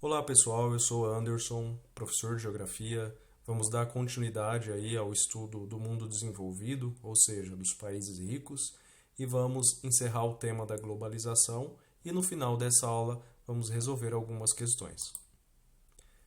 Olá pessoal, eu sou Anderson, professor de Geografia. Vamos dar continuidade aí ao estudo do mundo desenvolvido, ou seja, dos países ricos, e vamos encerrar o tema da globalização e no final dessa aula vamos resolver algumas questões.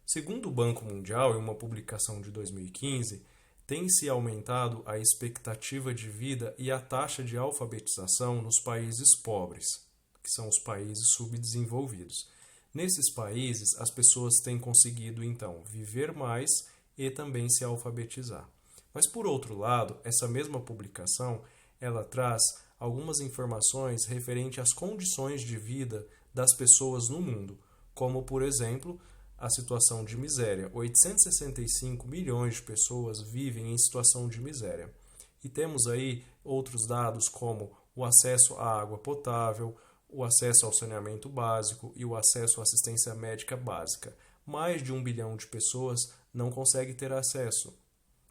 Segundo o Banco Mundial, em uma publicação de 2015, tem-se aumentado a expectativa de vida e a taxa de alfabetização nos países pobres, que são os países subdesenvolvidos. Nesses países, as pessoas têm conseguido, então, viver mais e também se alfabetizar. Mas, por outro lado, essa mesma publicação, ela traz algumas informações referentes às condições de vida das pessoas no mundo, como, por exemplo, a situação de miséria. 865 milhões de pessoas vivem em situação de miséria. E temos aí outros dados como o acesso à água potável, o acesso ao saneamento básico e o acesso à assistência médica básica. Mais de 1 bilhão de pessoas não conseguem ter acesso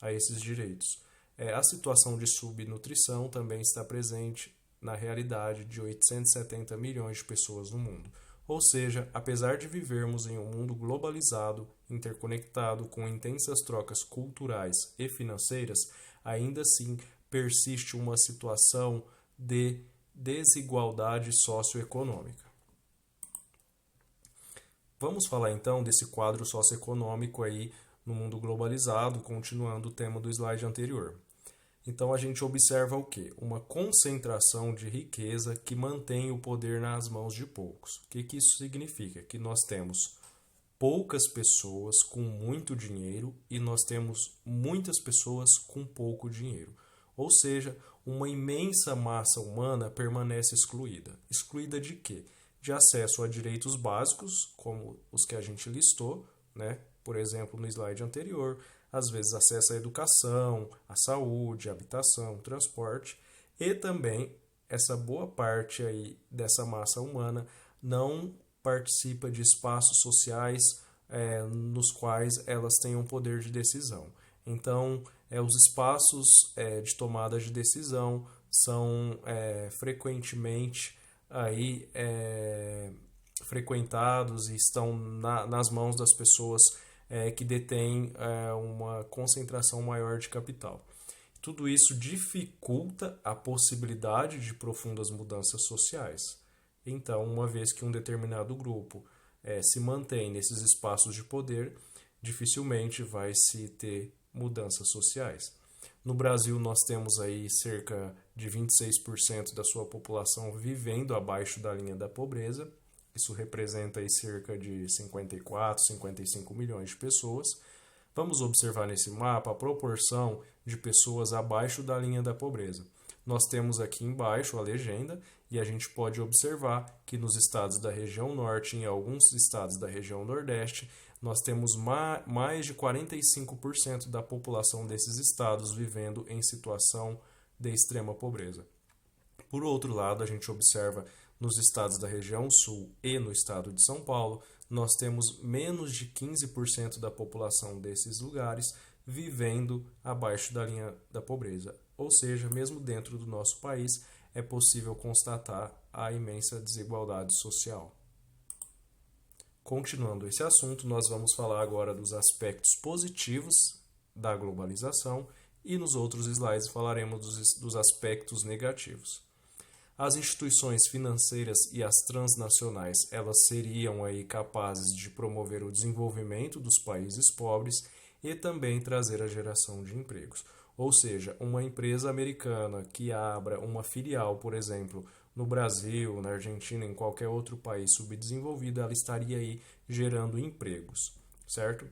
a esses direitos. A situação de subnutrição também está presente na realidade de 870 milhões de pessoas no mundo. Ou seja, apesar de vivermos em um mundo globalizado, interconectado, com intensas trocas culturais e financeiras, ainda assim persiste uma situação de desigualdade socioeconômica. Vamos falar então desse quadro socioeconômico aí no mundo globalizado, continuando o tema do slide anterior. Então a gente observa o quê? Uma concentração de riqueza que mantém o poder nas mãos de poucos. O que isso significa? Que nós temos poucas pessoas com muito dinheiro e nós temos muitas pessoas com pouco dinheiro. Ou seja, uma imensa massa humana permanece excluída. Excluída de quê? De acesso a direitos básicos, como os que a gente listou, né? Por exemplo, no slide anterior, às vezes acesso à educação, à saúde, à habitação, transporte, e também essa boa parte aí dessa massa humana não participa de espaços sociais nos quais elas tenham poder de decisão. Então, os espaços de tomada de decisão são frequentemente aí, frequentados e estão nas mãos das pessoas que detêm uma concentração maior de capital. Tudo isso dificulta a possibilidade de profundas mudanças sociais. Então, uma vez que um determinado grupo se mantém nesses espaços de poder, dificilmente vai se ter mudanças sociais. No Brasil, nós temos aí cerca de 26% da sua população vivendo abaixo da linha da pobreza. Isso representa aí cerca de 54, 55 milhões de pessoas. Vamos observar nesse mapa a proporção de pessoas abaixo da linha da pobreza. Nós temos aqui embaixo a legenda e a gente pode observar que nos estados da região norte e em alguns estados da região nordeste, nós temos mais de 45% da população desses estados vivendo em situação de extrema pobreza. Por outro lado, a gente observa nos estados da região sul e no estado de São Paulo, nós temos menos de 15% da população desses lugares vivendo abaixo da linha da pobreza. Ou seja, mesmo dentro do nosso país, é possível constatar a imensa desigualdade social. Continuando esse assunto, nós vamos falar agora dos aspectos positivos da globalização e nos outros slides falaremos dos aspectos negativos. As instituições financeiras e as transnacionais, elas seriam aí capazes de promover o desenvolvimento dos países pobres e também trazer a geração de empregos. Ou seja, uma empresa americana que abra uma filial, por exemplo, no Brasil, na Argentina, em qualquer outro país subdesenvolvido, ela estaria aí gerando empregos, certo?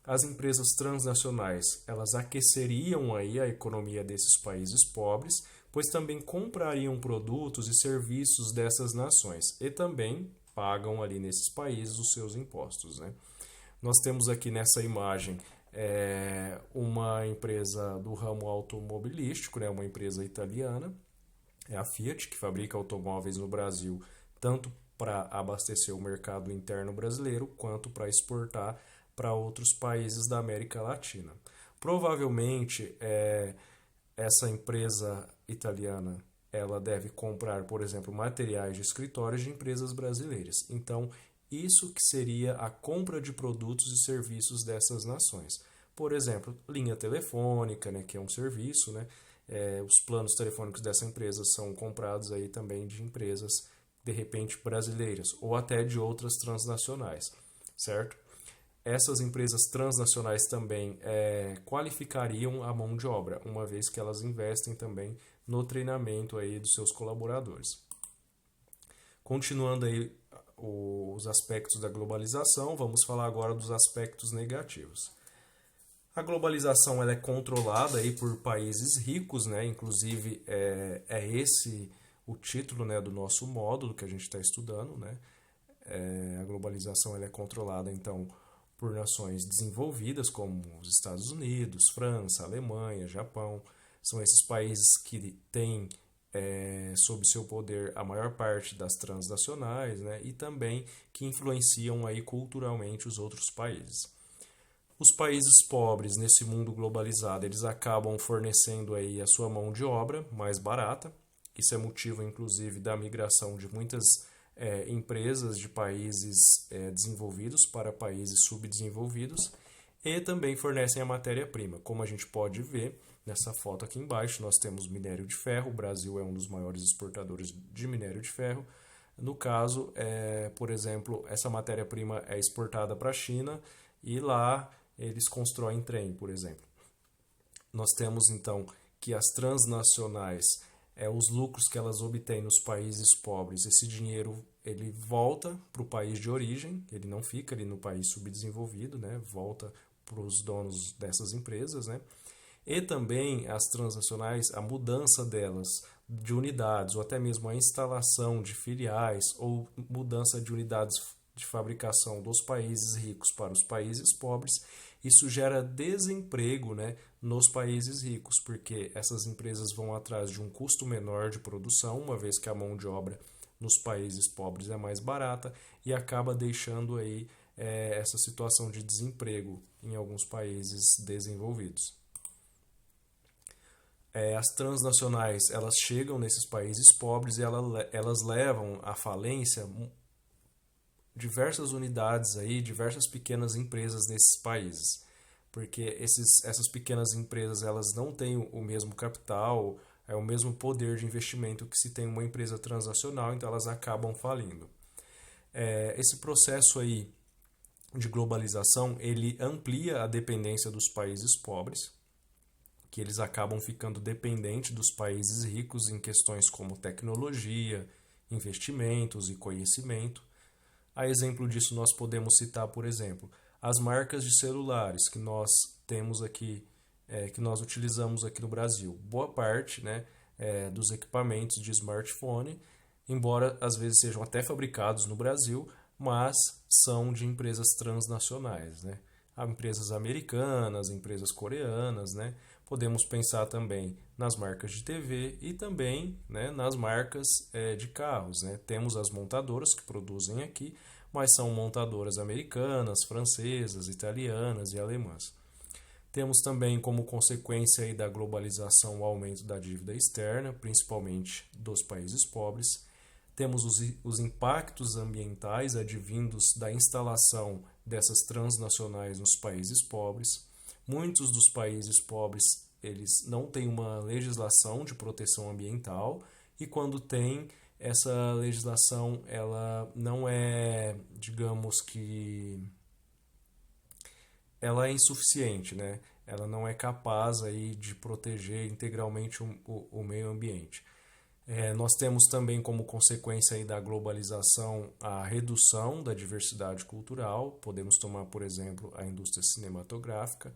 As empresas transnacionais, elas aqueceriam aí a economia desses países pobres, pois também comprariam produtos e serviços dessas nações e também pagam ali nesses países os seus impostos, né? Nós temos aqui nessa imagem uma empresa do ramo automobilístico, né? Uma empresa italiana, é a Fiat, que fabrica automóveis no Brasil, tanto para abastecer o mercado interno brasileiro, quanto para exportar para outros países da América Latina. Provavelmente, essa empresa italiana ela deve comprar, por exemplo, materiais de escritórios de empresas brasileiras. Então, isso que seria a compra de produtos e serviços dessas nações. Por exemplo, linha telefônica, né, que é um serviço, né? Os planos telefônicos dessa empresa são comprados aí também de empresas, de repente, brasileiras ou até de outras transnacionais, certo? Essas empresas transnacionais também qualificariam a mão de obra, uma vez que elas investem também no treinamento aí dos seus colaboradores. Continuando aí os aspectos da globalização, vamos falar agora dos aspectos negativos. A globalização ela é controlada aí por países ricos, né? Inclusive é esse o título, né, do nosso módulo que a gente está estudando, né? A globalização ela é controlada então por nações desenvolvidas como os Estados Unidos, França, Alemanha, Japão. São esses países que têm sob seu poder a maior parte das transnacionais, né? E também que influenciam aí culturalmente os outros países. Os países pobres nesse mundo globalizado, eles acabam fornecendo aí a sua mão de obra mais barata. Isso é motivo, inclusive, da migração de muitas empresas de países desenvolvidos para países subdesenvolvidos e também fornecem a matéria-prima. Como a gente pode ver nessa foto aqui embaixo, nós temos minério de ferro. O Brasil é um dos maiores exportadores de minério de ferro. No caso, por exemplo, essa matéria-prima é exportada para a China e lá eles constroem trem, por exemplo. Nós temos, então, que as transnacionais, os lucros que elas obtêm nos países pobres, esse dinheiro ele volta para o país de origem, ele não fica ali no país subdesenvolvido, né? Volta para os donos dessas empresas, né? E também as transnacionais, a mudança delas de unidades, ou até mesmo a instalação de filiais, ou mudança de unidades de fabricação dos países ricos para os países pobres, isso gera desemprego, né, nos países ricos, porque essas empresas vão atrás de um custo menor de produção, uma vez que a mão de obra nos países pobres é mais barata, e acaba deixando aí essa situação de desemprego em alguns países desenvolvidos. As transnacionais elas chegam nesses países pobres e elas levam à falência diversas unidades aí, diversas pequenas empresas nesses países, porque essas pequenas empresas elas não têm o mesmo capital, o mesmo poder de investimento que se tem uma empresa transnacional, então elas acabam falindo. Esse processo aí de globalização ele amplia a dependência dos países pobres, que eles acabam ficando dependentes dos países ricos em questões como tecnologia, investimentos e conhecimento. A exemplo disso, nós podemos citar, por exemplo, as marcas de celulares que nós temos aqui, que nós utilizamos aqui no Brasil. Boa parte, né, dos equipamentos de smartphone, embora às vezes sejam até fabricados no Brasil, mas são de empresas transnacionais, né? Há empresas americanas, empresas coreanas, né? Podemos pensar também nas marcas de TV e também, né, nas marcas de carros, né? Temos as montadoras que produzem aqui, mas são montadoras americanas, francesas, italianas e alemãs. Temos também como consequência aí da globalização o aumento da dívida externa, principalmente dos países pobres. Temos os impactos ambientais advindos da instalação dessas transnacionais nos países pobres. Muitos dos países pobres eles não têm uma legislação de proteção ambiental e quando tem, essa legislação ela não é, digamos que, ela é insuficiente, né? Ela não é capaz aí de proteger integralmente o meio ambiente. Nós temos também como consequência aí da globalização a redução da diversidade cultural. Podemos tomar, por exemplo, a indústria cinematográfica,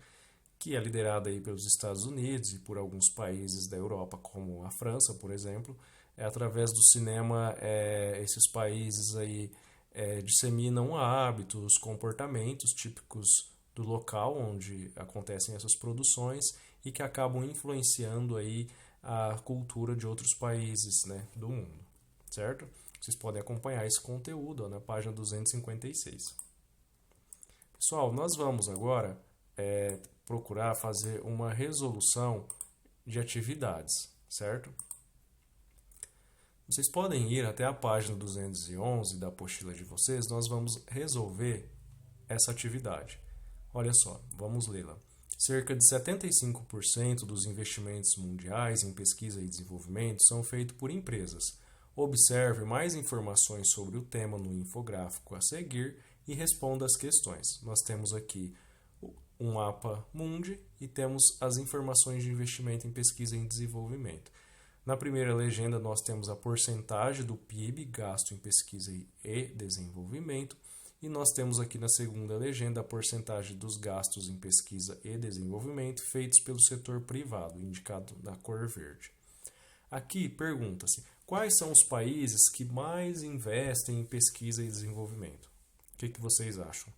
que é liderada aí pelos Estados Unidos e por alguns países da Europa, como a França, por exemplo. Através do cinema, esses países aí disseminam hábitos, comportamentos típicos do local onde acontecem essas produções e que acabam influenciando aí a cultura de outros países, né, do mundo, certo? Vocês podem acompanhar esse conteúdo na página 256. Pessoal, nós vamos agora procurar fazer uma resolução de atividades, certo? Vocês podem ir até a página 211 da apostila de vocês, nós vamos resolver essa atividade. Olha só, vamos lê-la. Cerca de 75% dos investimentos mundiais em pesquisa e desenvolvimento são feitos por empresas. Observe mais informações sobre o tema no infográfico a seguir e responda as questões. Nós temos aqui um mapa mundi e temos as informações de investimento em pesquisa e desenvolvimento. Na primeira legenda, nós temos a porcentagem do PIB gasto em pesquisa e desenvolvimento. E nós temos aqui na segunda legenda a porcentagem dos gastos em pesquisa e desenvolvimento feitos pelo setor privado, indicado na cor verde. Aqui pergunta-se, quais são os países que mais investem em pesquisa e desenvolvimento? O que vocês acham?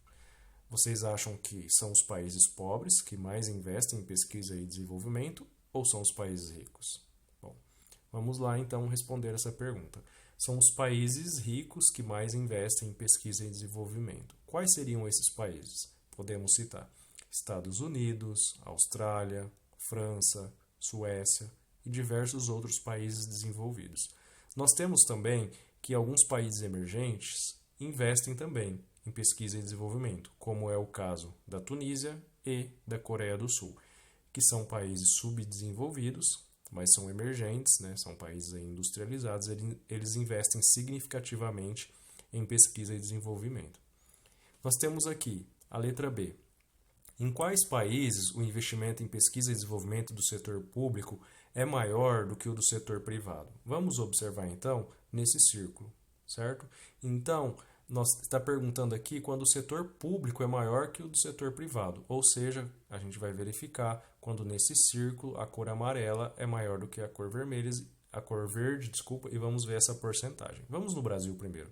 Vocês acham que são os países pobres que mais investem em pesquisa e desenvolvimento ou são os países ricos? Bom, vamos lá então responder essa pergunta. São os países ricos que mais investem em pesquisa e desenvolvimento. Quais seriam esses países? Podemos citar Estados Unidos, Austrália, França, Suécia e diversos outros países desenvolvidos. Nós temos também que alguns países emergentes investem também em pesquisa e desenvolvimento, como é o caso da Tunísia e da Coreia do Sul, que são países subdesenvolvidos, mas são emergentes, né? São países industrializados, eles investem significativamente em pesquisa e desenvolvimento. Nós temos aqui a letra B. Em quais países o investimento em pesquisa e desenvolvimento do setor público é maior do que o do setor privado? Vamos observar então nesse círculo, certo? Então, nós está perguntando aqui quando o setor público é maior que o do setor privado, ou seja, a gente vai verificar quando nesse círculo a cor amarela é maior do que a cor vermelha, e vamos ver essa porcentagem. Vamos no Brasil primeiro.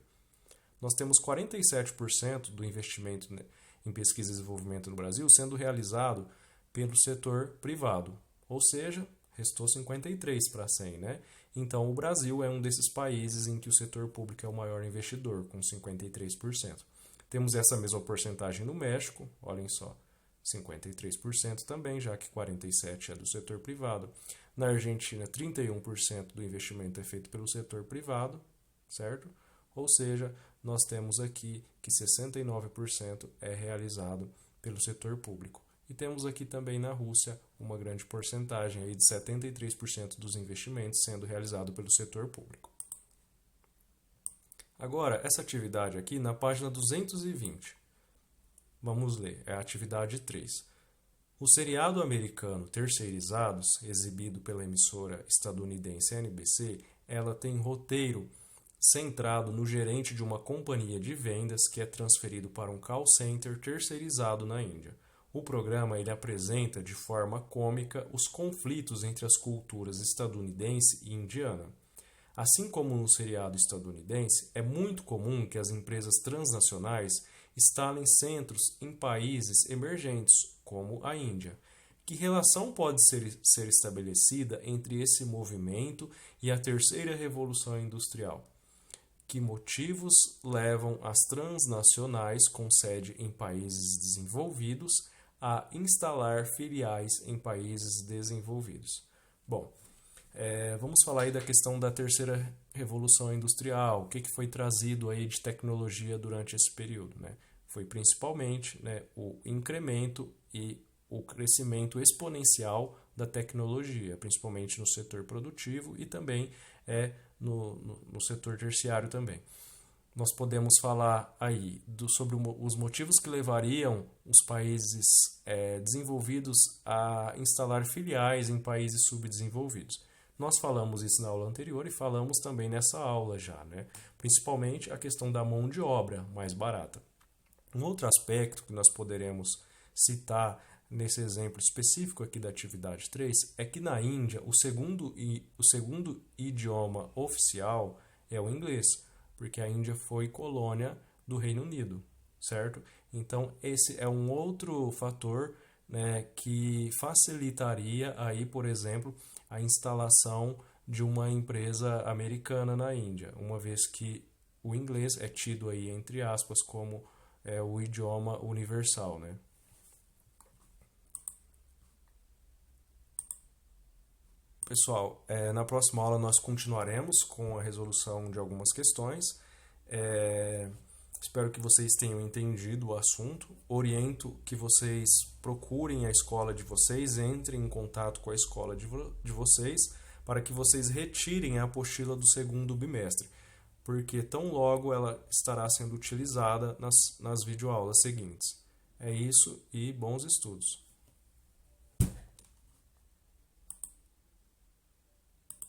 Nós temos 47% do investimento em pesquisa e desenvolvimento no Brasil sendo realizado pelo setor privado, ou seja, restou 53 para 100, né? Então, o Brasil é um desses países em que o setor público é o maior investidor, com 53%. Temos essa mesma porcentagem no México, olhem só, 53% também, já que 47% é do setor privado. Na Argentina, 31% do investimento é feito pelo setor privado, certo? Ou seja, nós temos aqui que 69% é realizado pelo setor público. E temos aqui também na Rússia uma grande porcentagem aí de 73% dos investimentos sendo realizado pelo setor público. Agora, essa atividade aqui na página 220. Vamos ler, é a atividade 3. O seriado americano Terceirizados, exibido pela emissora estadunidense NBC, ela tem roteiro centrado no gerente de uma companhia de vendas que é transferido para um call center terceirizado na Índia. O programa ele apresenta de forma cômica os conflitos entre as culturas estadunidense e indiana. Assim como no seriado estadunidense, é muito comum que as empresas transnacionais instalem centros em países emergentes, como a Índia. Que relação pode ser estabelecida entre esse movimento e a terceira revolução industrial? Que motivos levam as transnacionais com sede em países desenvolvidos a instalar filiais em países desenvolvidos? Bom, vamos falar aí da questão da terceira revolução industrial, o que foi trazido aí de tecnologia durante esse período, né? Foi principalmente, né, o incremento e o crescimento exponencial da tecnologia, principalmente no setor produtivo e também no setor terciário também. Nós podemos falar aí sobre os motivos que levariam os países desenvolvidos a instalar filiais em países subdesenvolvidos. Nós falamos isso na aula anterior e falamos também nessa aula já, né? Principalmente a questão da mão de obra mais barata. Um outro aspecto que nós poderemos citar nesse exemplo específico aqui da atividade 3 é que na Índia o segundo idioma oficial é o inglês, porque a Índia foi colônia do Reino Unido, certo? Então esse é um outro fator, né, que facilitaria aí, por exemplo, a instalação de uma empresa americana na Índia, uma vez que o inglês é tido aí entre aspas como o idioma universal, né? pessoal, na próxima aula nós continuaremos com a resolução de algumas questões. Espero que vocês tenham entendido o assunto. Oriento que vocês procurem a escola de vocês, entrem em contato com a escola de vocês, para que vocês retirem a apostila do segundo bimestre, porque tão logo ela estará sendo utilizada nas videoaulas seguintes. É isso e bons estudos!